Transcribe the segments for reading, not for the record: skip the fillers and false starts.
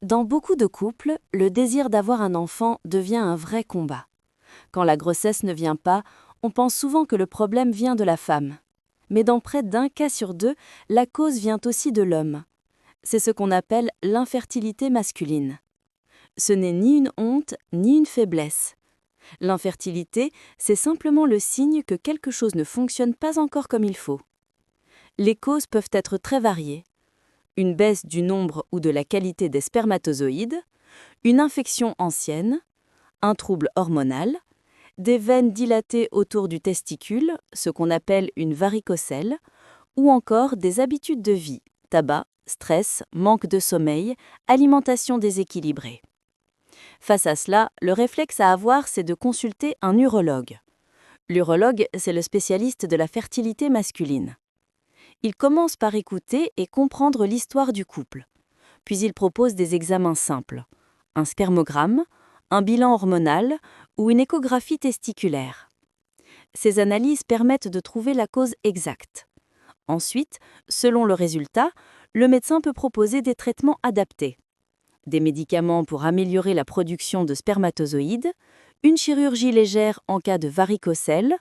Dans beaucoup de couples, le désir d'avoir un enfant devient un vrai combat. Quand la grossesse ne vient pas, on pense souvent que le problème vient de la femme. Mais dans près d'un cas sur deux, la cause vient aussi de l'homme. C'est ce qu'on appelle l'infertilité masculine. Ce n'est ni une honte, ni une faiblesse. L'infertilité, c'est simplement le signe que quelque chose ne fonctionne pas encore comme il faut. Les causes peuvent être très variées. Une baisse du nombre ou de la qualité des spermatozoïdes, une infection ancienne, un trouble hormonal, des veines dilatées autour du testicule, ce qu'on appelle une varicocèle, ou encore des habitudes de vie, tabac, stress, manque de sommeil, alimentation déséquilibrée. Face à cela, le réflexe à avoir, c'est de consulter un urologue. L'urologue, c'est le spécialiste de la fertilité masculine. Il commence par écouter et comprendre l'histoire du couple. Puis il propose des examens simples. Un spermogramme, un bilan hormonal ou une échographie testiculaire. Ces analyses permettent de trouver la cause exacte. Ensuite, selon le résultat, le médecin peut proposer des traitements adaptés. Des médicaments pour améliorer la production de spermatozoïdes, une chirurgie légère en cas de varicocèle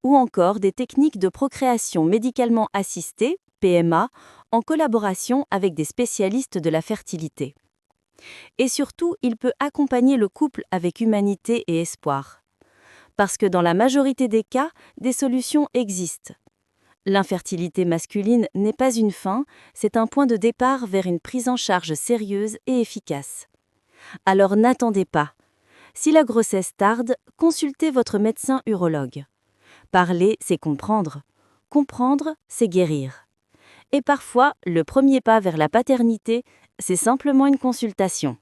ou encore des techniques de procréation médicalement assistée, PMA, en collaboration avec des spécialistes de la fertilité. Et surtout, il peut accompagner le couple avec humanité et espoir. Parce que dans la majorité des cas, des solutions existent. L'infertilité masculine n'est pas une fin, c'est un point de départ vers une prise en charge sérieuse et efficace. Alors n'attendez pas. Si la grossesse tarde, consultez votre médecin urologue. Parler, c'est comprendre. Comprendre, c'est guérir. Et parfois, le premier pas vers la paternité, c'est simplement une consultation.